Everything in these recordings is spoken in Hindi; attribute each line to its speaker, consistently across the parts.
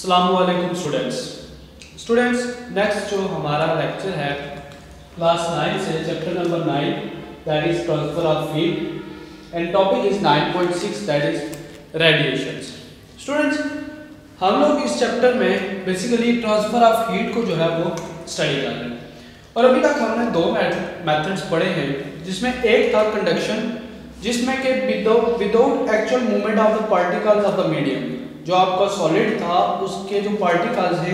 Speaker 1: अस्सलामुअलैकुम स्टूडेंट्स नेक्स्ट जो हमारा लेक्चर है क्लास 9 से chapter number 9 that is transfer of heat and topic is 9.6 that is radiations. Students हम लोग इस चैप्टर में बेसिकली ट्रांसफर ऑफ हीट को जो है वो स्टडी कर रहे हैं और अभी तक हमने दो मेथड्स पढ़े हैं जिसमें एक था कंडक्शन जिसमें कि without actual movement of the particles of the medium जो आपका सॉलिड था उसके जो पार्टिकल्स हैं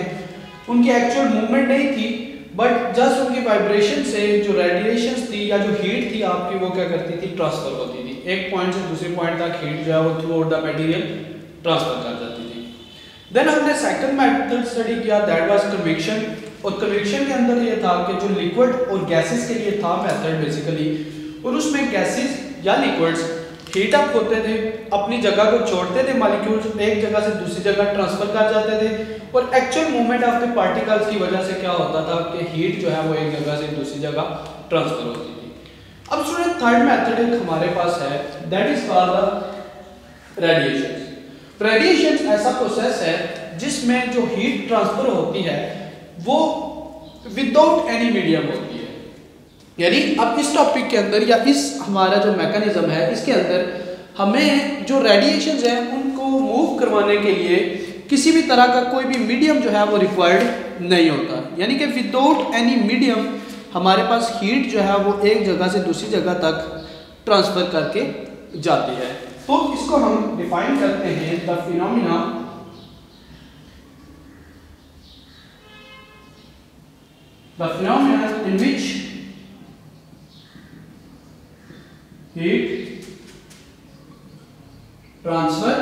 Speaker 1: उनकी एक्चुअल मूवमेंट नहीं थी बट जस्ट उनकी वाइब्रेशन से जो रेडिएशंस थी या जो हीट थी आपकी वो क्या करती थी ट्रांसफर होती थी। एक पॉइंट से दूसरे पॉइंट तक हीट जो है वो through out the material transfer कर जाती थी। देन हमने सेकंड मेथड स्टडी किया दैट वाज कन्वेक्शन और कन्वेक्शन के अंदर ये था कि जो लिक्विड और गैसेस के लिए था मेथड बेसिकली और उसमें गैसेस या लिक्विड्स हीट अप होते थे, अपनी जगह को छोड़ते थे, मॉलिक्यूल्स एक जगह से दूसरी जगह ट्रांसफर कर जाते थे और actual movement of the particles की वजह से क्या होता था कि हीट जो है वो एक जगह से दूसरी जगह ट्रांसफर होती थी। अब स्टूडेंट थर्ड मेथड एक हमारे पास है that is called the radiations. Radiations ऐसा प्रोसेस है जिसमें जो हीट ट्रांसफर होती है वो विदाउट एनी मीडियम होती है। यानी अब इस टॉपिक के अंदर या इस हमारा जो मैकेनिज्म है इसके अंदर हमें जो रेडिएशंस हैं उनको मूव करवाने के लिए किसी भी तरह का कोई भी मीडियम जो है वो रिक्वायर्ड नहीं होता। यानी कि विदाउट एनी मीडियम हमारे पास हीट जो है वो एक जगह से दूसरी जगह तक ट्रांसफर करके जाती है। तो इसको हम डिफाइन करते हैं the phenomena in which heat transfer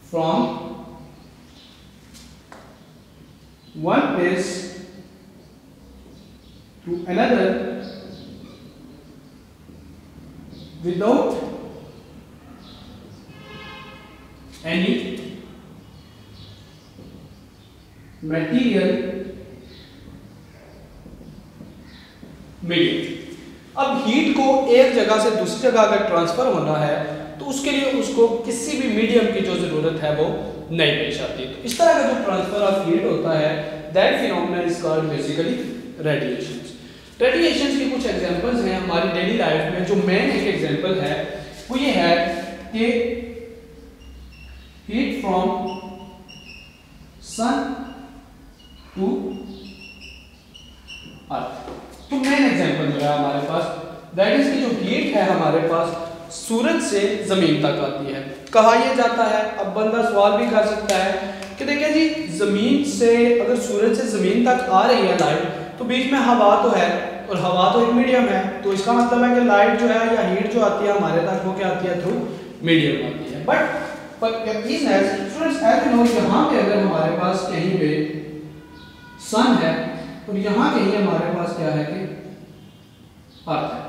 Speaker 1: from one place to another without any material medium। अब हीट को एक जगह से दूसरी जगह अगर ट्रांसफर होना है तो उसके लिए उसको किसी भी मीडियम की जो जरूरत है वो नहीं पेश आती। तो इस तरह का जो ट्रांसफर ऑफ हीट होता है that phenomena is called basically radiations. Radiations की कुछ एग्जांपल्स हैं हमारी डेली लाइफ में। जो मेन एक एग्जांपल है वो ये है कि heat from sun to earth. तो मेन एग्जांपल जो है हमारे पास दैट इज की जो हीट है हमारे पास सूरज से जमीन तक आती है। कहा यह जाता है, अब बंदा सवाल भी कर सकता है कि देखिए जी जमीन से अगर सूरज से जमीन तक आ रही है लाइट तो बीच में हवा तो है और हवा तो एक मीडियम है, तो इसका मतलब है कि लाइट जो है या हीट जो आती है हमारे तक वो क्या आती है थ्रू मीडियम आती है। But students as you know यहाँ पे अगर हमारे पास कहीं पे सन है और यहाँ कहीं हमारे पास क्या है कि अर्थ है।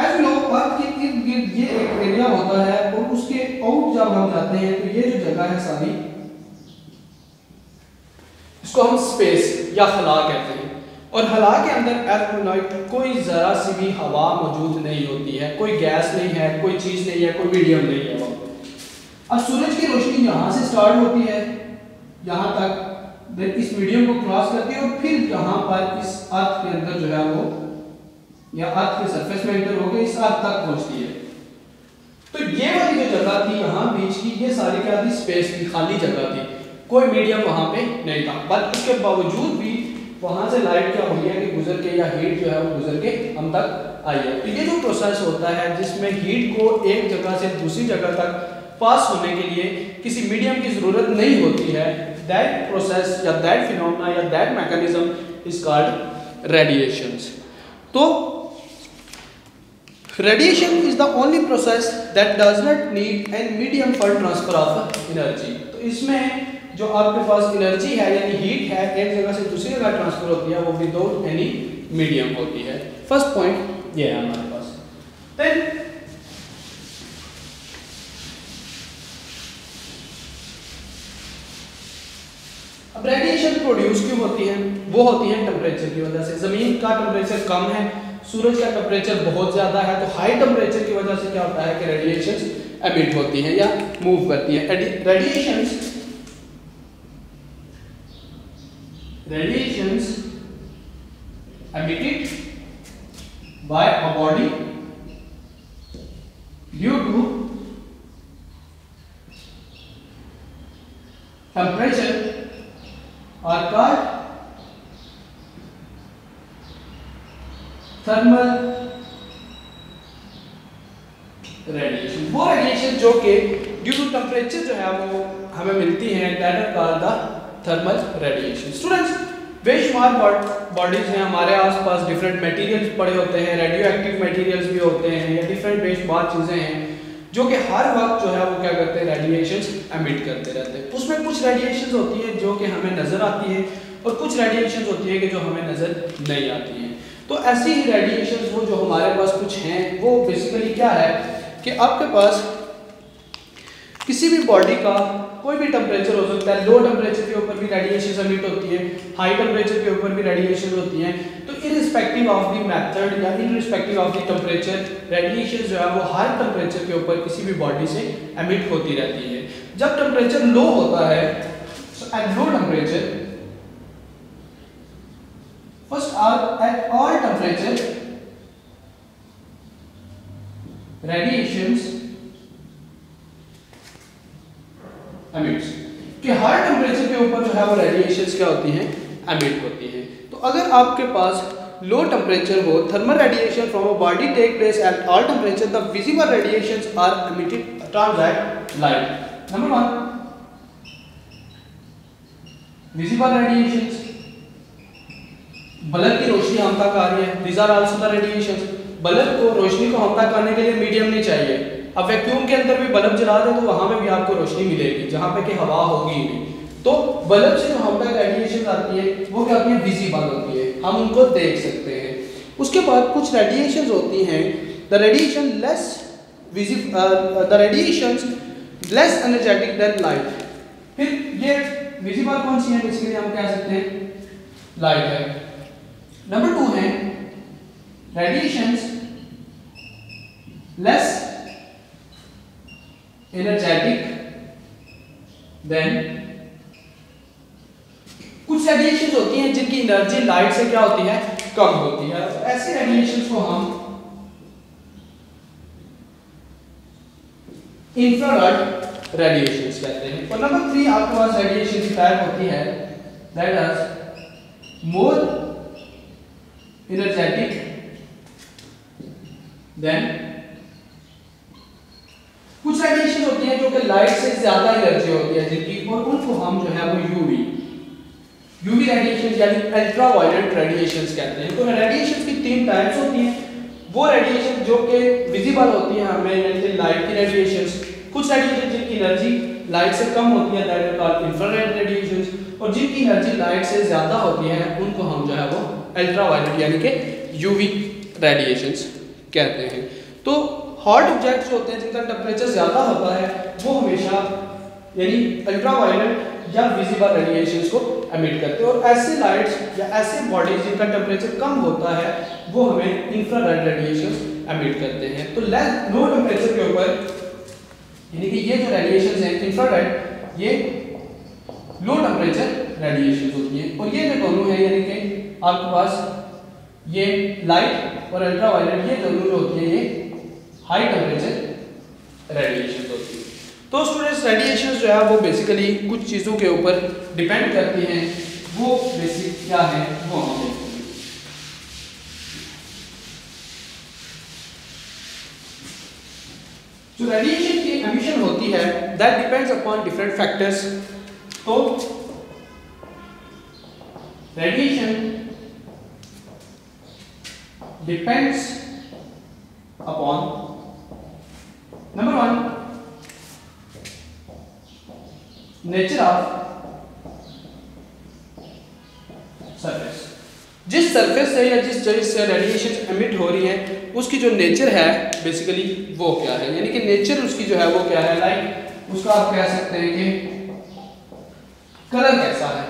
Speaker 1: एज नो अर्थ के इर्द गिर्द ये एक एरिया होता है और उसके आउट जब हम जाते हैं तो ये जो जगह है सारी इसको हम स्पेस या खला कहते हैं और खला के अंदर एज कोई जरा सी भी हवा मौजूद नहीं होती है, कोई गैस नहीं है, कोई चीज नहीं है, कोई मीडियम नहीं है वहाँ। अब सूरज की रोशनी यहाँ से स्टार्ट होती है यहाँ तक इस मीडियम को क्रॉस करती है और फिर यहाँ पर इस अर्थ के अंदर जो है वो या अर्थ के सरफेस में एंटर होकर इस अर्थ तक पहुंचती है। तो ये वाली जो जगह थी यहाँ बीच की ये सारी क्या थी स्पेस की खाली जगह थी, कोई मीडियम वहाँ पे नहीं था। बट उसके बावजूद भी वहाँ से लाइट क्या हुई है कि गुजर के या हीट जो है वो गुजर के हम तक आई है। तो ये जो प्रोसेस होता है जिसमें हीट को एक जगह से दूसरी जगह तक पास होने के लिए किसी मीडियम की जरूरत नहीं होती है, दैट प्रोसेस या दैट फिनोमेना या that mechanism is called radiations. तो radiation is the only process that does not need any medium for transfer of energy. तो इसमें जो आपके पास एनर्जी है यानी हीट है एक जगह से दूसरी जगह ट्रांसफर होती है वो विदाउट एनी मीडियम होती है। फर्स्ट पॉइंट ये है हमारे पास। देन अब रेडिएशन प्रोड्यूस क्यों होती है? वो होती है टेम्परेचर की वजह से। जमीन का टेम्परेचर कम है, सूरज का टेम्परेचर बहुत ज्यादा है, तो हाई टेम्परेचर की वजह से क्या होता है कि रेडिएशंस एमिट होती हैं या मूव करती हैं। Radiations radiations emitted by a body due to temperature are called thermal radiation। वो रेडिएशन जो कि ड्यू टू टेम्परेचर जो है वो हमें मिलती हैं, that are called the thermal radiation. Students, बेशुमार बॉडीज हैं हमारे आसपास, डिफरेंट मटेरियल्स पड़े होते हैं, रेडियो एक्टिव मटेरियल्स भी होते हैं, या डिफरेंट बेशुमार चीज़ें हैं जो कि हर वक्त जो है वो क्या करते हैं, रेडिएशंस एमिट करते रहते हैं। उसमें कुछ रेडिएशंस होती है जो कि हमें नज़र आती है और कुछ रेडिएशंस होती है कि जो हमें नज़र नहीं आती हैं। तो ऐसी ही रेडिएशंस वो जो हमारे पास कुछ हैं, वो बेसिकली क्या है कि आपके पास किसी भी बॉडी का कोई भी टेम्परेचर हो सकता है, लो टेम्परेचर के ऊपर भी रेडिएशन एमिट होती है, हाई टेम्परेचर के ऊपर भी रेडिएशन होती हैं। तो इररिस्पेक्टिव ऑफ द मेथड या irrespective of the temperature, radiation जो है वो हर टेम्परेचर के ऊपर किसी भी बॉडी से एमिट होती रहती है। जब टेम्परेचर लो होता है, at low temperature, first at all temperature radiations emits, कि हर टेम्परेचर के ऊपर जो है वो रेडिएशंस क्या होती हैं, एमिट होती हैं। तो अगर आपके पास लो टेम्परेचर हो, thermal radiation from a body take place at all temperature, the visible radiations are emitted translate light. Number 1, visible radiations, bulb की रोशनी हम तक आ रही है, these are also the radiations. Bulb को, रोशनी को हम तक आने के लिए मीडियम नहीं चाहिए। अब वैक्यूम के अंदर भी बल्ब जला दे तो वहां पे भी आपको रोशनी मिलेगी जहां पे कि हवा होगी ही नहीं। तो बल्ब से जो हम तक रेडिएशन आती है वो क्या होती है, विजिबल होती है, हम उनको देख सकते हैं। उसके बाद कुछ रेडिएशंस होती हैं, the radiation less less energetic than light. फिर ये विजिबल कौन सी है, बेसिकली हम कह सकते हैं लाइट है। नंबर 2 है रेडिएशंस लेस एनर्जेटिक देन, कुछ रेडिएशंस होती हैं जिनकी एनर्जी लाइट से क्या होती है, कम होती है। ऐसे रेडिएशंस को हम इंफ्रारेड रेडिएशंस कहते हैं। और नंबर 3 आपके पास रेडिएशन की टाइप होती है, that is more energetic than, कुछ रेडिएशन होती हैं जो कि लाइट से ज्यादा एनर्जी होती है जिनकी, और उनको हम जो है वो यूवी रेडिएशन यानी अल्ट्रावायलेट रेडिएशंस कहते हैं। तो रेडिएशन की 3 टाइप्स होती हैं। वो रेडिएशन जो कि विजिबल होती है हमें, यानी लाइट की रेडिएशंस, कुछ रेडिएशन जिनकी एनर्जी लाइट से कम होती है, that are called infrared radiations, और जिनकी एनर्जी लाइट से ज्यादा होती है उनको हम जो है वो अल्ट्रावायलेट यानी कि यूवी रेडिएशंस कहते हैं। तो हॉट ऑब्जेक्ट्स होते हैं जिनका टेम्परेचर ज़्यादा होता है वो हमेशा यानी अल्ट्रावायलेट या विजिबल रेडिएशंस को एमिट करते हैं, और ऐसे लाइट्स या ऐसे बॉडीज जिनका टेम्परेचर कम होता है वो हमें इंफ्रारेड रेडिएशंस एमिट करते हैं। तो लो टेम्परेचर के ऊपर यानी कि ये जो रेडिएशंस हैं इंफ्रारेड, ये लो टेम्परेचर रेडिएशंस होती हैं, और ये जो दोनों हैं यानी कि आपके पास ये लाइट और अल्ट्रावायलेट, ये दोनों जो होती है ये हाई टेम्परेचर रेडिएशन होती है। तो स्टूडेंट्स, रेडिएशन जो है वो बेसिकली कुछ चीज़ों के ऊपर डिपेंड करती हैं, वो बेसिक क्या है वो हम देखते हैं। जो रेडिएशन की एमिशन होती है that depends upon different factors. तो radiation depends upon, number 1, nature of surface. जिस सरफेस से या जिस जगह से रेडिएशन एमिट हो रही है उसकी जो नेचर है बेसिकली वो क्या है, यानी कि नेचर उसकी जो है वो क्या है, लाइक उसका आप कह सकते हैं कि कलर कैसा है।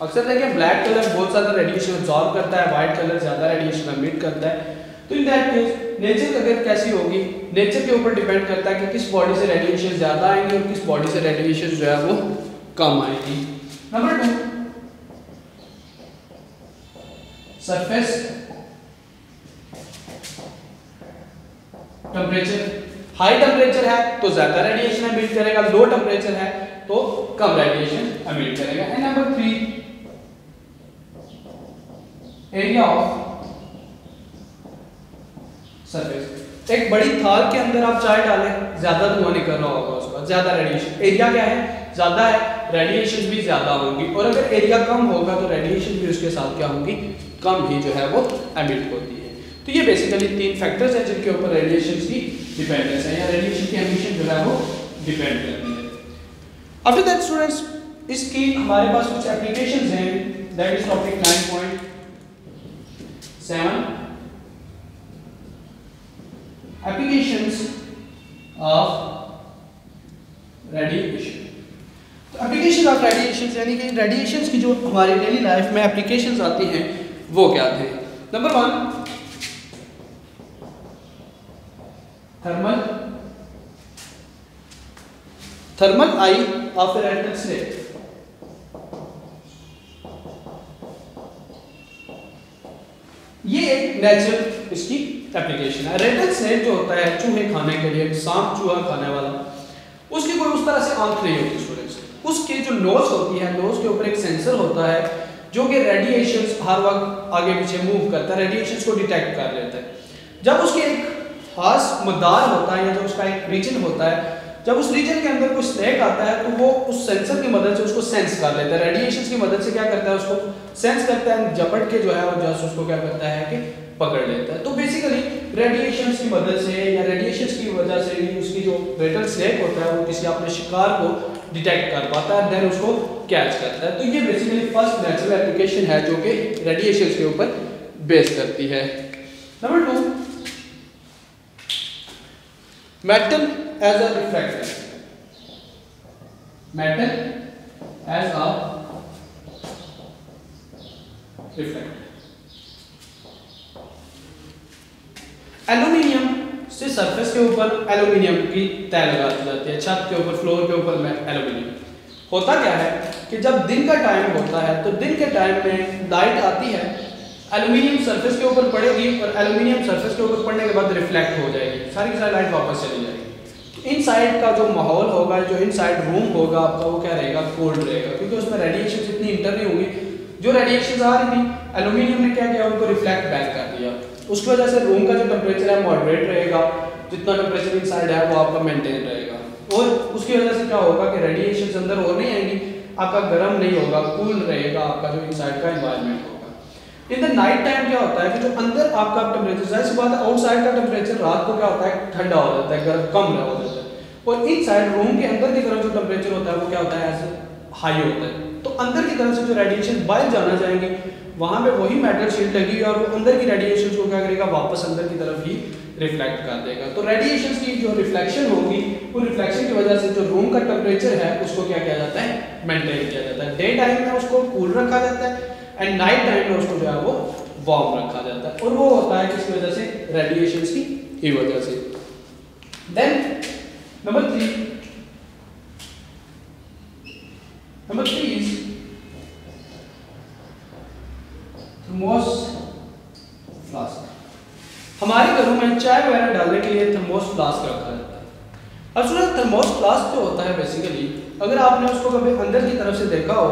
Speaker 1: अक्सर देखिए ब्लैक कलर बहुत ज़्यादा रेडिएशन अब्सॉर्ब करता है, वाइट कलर ज़्यादा रेडिएशन एमिट करता है। तो इन दैट केस नेचर अगर कैसी होगी, नेचर के ऊपर डिपेंड करता है कि किस बॉडी से रेडिएशन ज़्यादा आएंगे और किस बॉडी से रेडिएशन जो है वो कम आएगी। Number 2, surface temperature, high temperature है तो ज्यादा रेडिएशन एमिट करेगा, लो टेम्परेचर है तो कम रेडिएशन एमिट करेगा। And number 3 area of surface. एक बड़ी थाल के अंदर आप चाय डालें, ज्यादा धुआं निकल रहा होगा उसका, ज्यादा रेडिएशन, एरिया क्या है ज्यादा है, रेडिएशन भी ज्यादा होंगी, और अगर एरिया कम होगा तो रेडिएशन भी उसके साथ क्या होंगी, कम ही जो है वो एमिट होती है। तो ये बेसिकली 3 फैक्टर्स हैं जिनके ऊपर रेडिएशन की डिपेंडेंस है या रेडिएशन की एमिशन जो है वो डिपेंड करती है। आफ्टर दैट स्टूडेंट्स, इसकी हमारे पास कुछ एप्लीकेशंस हैं, that is topic 9.7 applications of radiation. तो एप्लीकेशन ऑफ रेडिएशन यानी कि रेडिएशंस की जो हमारी डेली लाइफ में एप्लीकेशंस आती हैं वो क्या थे। Number 1 thermal I of A retinal slate. ये एक नेचुरल इसकी एप्लीकेशन है। रेटिनल स्लेट जो होता है चूहे खाने के लिए, सांप चूहा खाने वाला, उसकी कोई उस तरह से आंख नहीं होती स्टूडेंट्स। उसकी जो नोज होती है, नोज के ऊपर एक सेंसर होता है जो कि रेडिएशंस हर वक्त आगे पीछे मूव करता है, रेडिएशंस को डिटेक्ट कर लेता है। जब उसके एक खास मदार होता है या जो उसका एक रीजन होता है, जब उस रीजन के अंदर कोई स्नेक आता है तो वो उस सेंसर की मदद से उसको सेंस कर लेता है, रेडिएशंस की मदद से क्या करता है, उसको सेंस करता है, झपट के जो है और जस्ट उसको क्या करता है कि पकड़ लेता है। तो बेसिकली रेडिएशंस की मदद से या रेडिएशंस की वजह से ही उसकी जो रेटिनल स्नेक होता है वो किसी अपने शिकार को डिटेक्ट कर पाता है, देन उसको कैच करता है। तो ये बेसिकली फर्स्ट नेचुरल एप्लीकेशन है जो कि रेडिएशंस के ऊपर बेस करती है। Number 2 metal as a reflector. Metal as a reflector. Aluminium से सरफेस के ऊपर एल्यूमिनियम की तय लगा दी जाती है, छत के ऊपर, फ्लोर के ऊपर एल्यूमिनियम। होता क्या है कि जब दिन का टाइम होता है तो दिन के टाइम में लाइट आती है, एल्यूमिनियम सरफेस के ऊपर पड़ेगी और एल्यूमिनियम सरफेस के ऊपर पड़ने के बाद रिफ्लेक्ट हो जाएगी, सारी की सारी लाइट वापस चली जाएगी। इनसाइड का जो माहौल होगा, जो इनसाइड रूम होगा आपका, वो क्या रहेगा, कोल्ड रहेगा, क्योंकि उसमें रेडिएशन इतनी इंटर नहीं होंगी। जो रेडिएशन आ रही थी एल्यूमिनियम ने क्या किया, उनको रिफ्लेक्ट बैक कर दिया। उसकी वजह से रूम का जो टेम्परेचर है मॉडरेट रहेगा, जितना टेम्परेचर इनसाइड है वो आपका मेंटेन रहेगा, और उसकी वजह से क्या होगा कि रेडिएशन अंदर और नहीं आएंगी, आपका गर्म नहीं होगा, कूल रहेगा आपका जो इनसाइड का एनवायरनमेंट होगा। इन द नाइट टाइम क्या होता है कि जो अंदर आपका टेम्परेचर, जाहिर सी बात है आउटसाइड का टेम्परेचर रात को क्या होता है, ठंडा हो जाता है, गर्म कम हो जाता है, और इनसाइड रूम के अंदर की तरफ जो टेम्परेचर होता है वो क्या होता है, ऐसे हाई होता है। तो अंदर की तरफ से जो रेडिएशन बाहर जाना जाएंगे, वहां पे वही मेटल शीट लगी हुई है और वो अंदर की रेडिएशन को क्या करेगा, वापस अंदर की तरफ ही रिफ्लेक्ट कर देगा। तो रेडिएशन की जो रिफ्लेक्शन होगी, वो रिफ्लेक्शन की वजह से जो रूम का टेम्परेचर है उसको क्या किया जाता है, मेंटेन किया जाता है। डे टाइम में उसको कूल रखा जाता है एंड नाइट टाइम में उसको जो है वो वार्म रखा जाता है, और वो होता है किसकी वजह से, रेडिएशन की वजह से। Then number 3 is thermos flask. हमारे घरों में चाय वगैरह डालने के लिए थर्मोस फ्लास्क रखा जाता है। अब सुनो, थर्मोस फ्लास्क जो होता है बेसिकली, अगर आपने उसको कभी अंदर की तरफ से देखा हो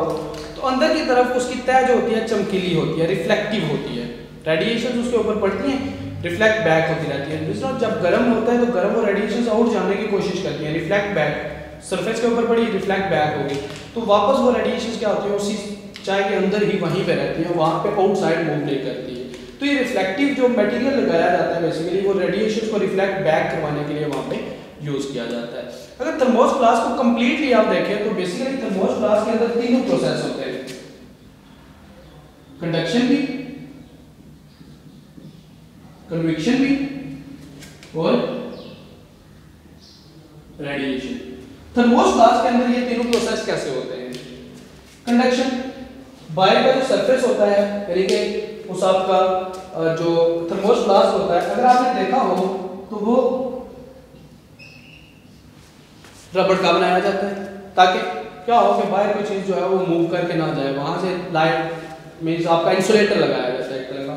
Speaker 1: तो अंदर की तरफ उसकी तय जो होती है चमकीली होती है, रिफ्लेक्टिव होती है, रेडिएशन उसके ऊपर पड़ती हैं, रिफ्लेक्ट बैक होती रहती है। दूसरा, जब गर्म होता है तो गर्म और रेडिएशन आउट जाने की कोशिश करती है, रिफ्लेक्ट बैक, सरफेस के ऊपर पड़ी, रिफ्लेक्ट बैक होगी, तो वापस वो रेडिएशन क्या होती है, उसी चाय के अंदर ही वहीं पे रहती है, वहाँ पे आउटसाइड मूव नहीं करती है। तो ये रिफ्लेक्टिव जो मटेरियल लगाया जाता है बेसिकली, वो रेडिएशन को रिफ्लेक्ट बैक करवाने के लिए वहाँ पे यूज किया जाता है। अगर थर्मोस फ्लास्क को कंप्लीटली आप देखें तो बेसिकली थर्मोस फ्लास्क के अंदर 3 प्रोसेस होते हैं, कंडक्शन भी, कन्वेक्शन भी और रेडिएशन। थर्मोस फ्लास्क के अंदर ये तीनों प्रोसेस कैसे होते हैं? कंडक्शन, बाहर का जो सरफेस होता है यानी कि उस आपका जो थर्मोस फ्लास्क होता है, अगर आपने देखा हो तो वो रबड़ का बनाया जाता है, ताकि क्या हो कि बाहर कोई चीज जो है वो मूव करके ना जाए, वहां से लाइट मींस आपका इंसुलेटर लगाया जाता है एक तरह का,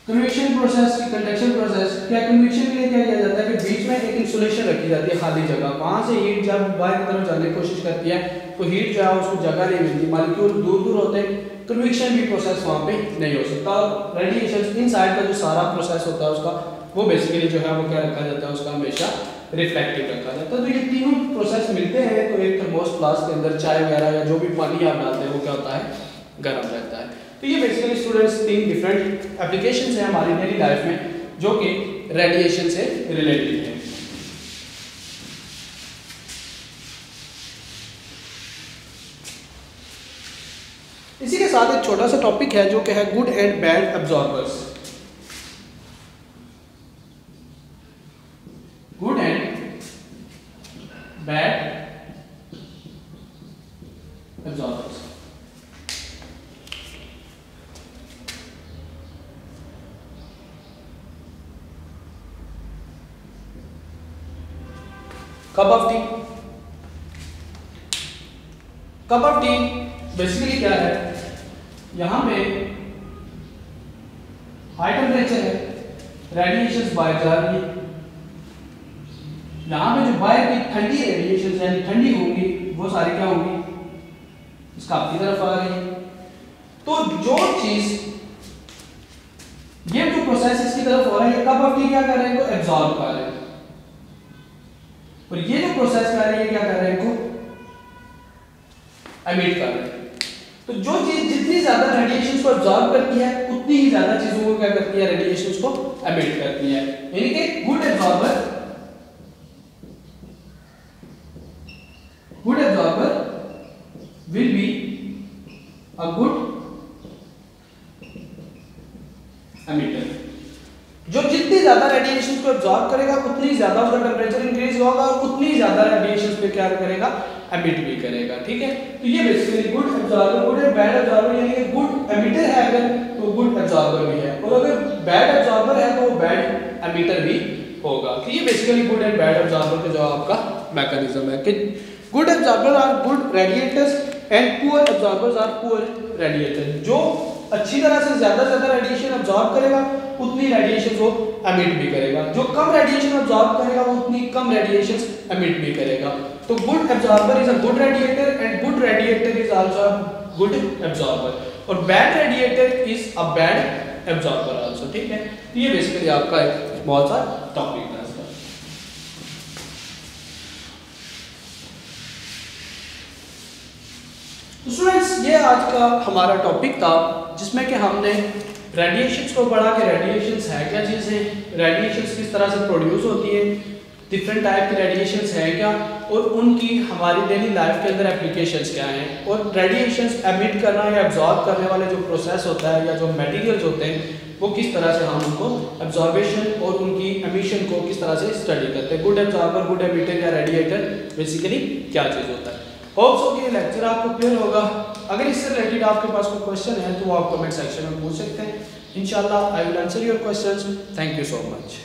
Speaker 1: कन्वेक्शन प्रोसेस की कंडक्शन प्रोसेस, क्या कन्वेक्शन के लिए क्या किया जाता है कि बीच में एक इंसुलेशन रखी जाती है खाली जगह, वहां से हीट जब बाहर की तरफ जाने की कोशिश करती है तो हीट जो है उसको जगह नहीं मिलती, मॉलिक्यूल दूर दूर होते हैं, कन्वेक्शन भी प्रोसेस वहां पे नहीं हो सकता। रेडिएशन इनसाइड का जो सारा प्रोसेस होता है उसका वो बेसिकली जो है वो क्या रखा जाता है, उसका हमेशा रिफ्लेक्टिव रखा जाता है। तो ये तीनों प्रोसेस मिलते हैं तो एक थर्मोस फ्लास्क के अंदर चाय वगैरह या जो भी पानी आप डालते हैं वो क्या होता है, गर्म रहता है। तो ये बेसिकली स्टूडेंट्स तीन डिफरेंट एप्लीकेशंस हैं हमारी डेली लाइफ में जो कि रेडिएशन से रिलेटेड है। इसी के साथ एक छोटा सा टॉपिक है जो कि है good and bad absorbers. Good and bad absorbers. Cup of T, cup of T basically क्या है, यहां पे हाई टेम्परेचर है, रेडिएशंस बाहर जा रही है, यहां पे जो बाहर की ठंडी रेडिएशंस यानी ठंडी होंगी वो सारी क्या होंगी, इसका आपकी तरफ आ रही है। तो जो चीज ये जो प्रोसेस इसकी तरफ हो रहा है, ये कप ऑफ टी क्या कर रहे हैं, इनको एब्जॉर्ब कर रहे हैं, और ये जो प्रोसेस कर रही है क्या कर रहे हैं, इनको एमिट कर रहे हैं। तो जो चीज जितनी ज्यादा रेडिएशंस को एब्जॉर्ब करती है उतनी ही ज्यादा चीजों को क्या करती है, रेडिएशंस को एमिट करती है। यानी कि good absorber will be a good emitter. जो जितनी ज्यादा रेडिएशन को एब्जॉर्ब करेगा उतनी ज्यादा उसका टेंपरेचर इंक्रीज होगा और उतनी ज्यादा रेडिएशन पे क्या करेगा, एमिट भी करेगा। ठीक है, तो ये basically good absorber, good and bad absorber, यानी कि गुड एमिटर है अगर तो गुड एब्जॉर्बर भी है, और अगर बैड एब्जॉर्बर है तो वो बैड एमिटर भी होगा। तो ये basically good and bad absorber का जो आपका मैकेनिज्म है कि good absorber are good radiators and poor absorbers are poor radiator. जो अच्छी तरह से ज्यादा रेडिएशन एब्जॉर्ब करेगा उतनी रेडिएशन वो एमिट भी करेगा, जो कम रेडिएशन एब्जॉर्ब करेगा वो उतनी कम रेडिएशन एमिट भी करेगा। तो good absorber is a good radiator and good radiator is also a good absorber, और bad radiator is a bad absorber also. ठीक है, तो ये बेसिकली आपका एक बहुत सा टॉपिक है। तो स्टूडेंट्स ये आज का हमारा टॉपिक था जिसमें कि हमने रेडिएशंस को पढ़ा कि रेडिएशंस है क्या चीज़ें, रेडिएशंस किस तरह से प्रोड्यूस होती है, डिफरेंट टाइप की रेडिएशंस है क्या, और उनकी हमारी डेली लाइफ के अंदर एप्लीकेशंस क्या हैं, और रेडिएशंस एमिट करना या एब्जॉर्ब करने वाले जो प्रोसेस होता है या जो मटेरियल्स होते हैं वो किस तरह से हम उनको एब्जॉर्बेशन और उनकी एमिशन को किस तरह से स्टडी करते हैं। गुड एब्जॉर्बर, गुड एमिटर या रेडिएटर बेसिकली क्या चीज़ होता है। होप सो कि ये लेक्चर आपको क्लियर होगा। अगर इससे रिलेटेड आपके पास कोई क्वेश्चन है तो वो आप कमेंट सेक्शन में पूछ सकते हैं। इंशाल्लाह I will answer your questions. Thank you so much.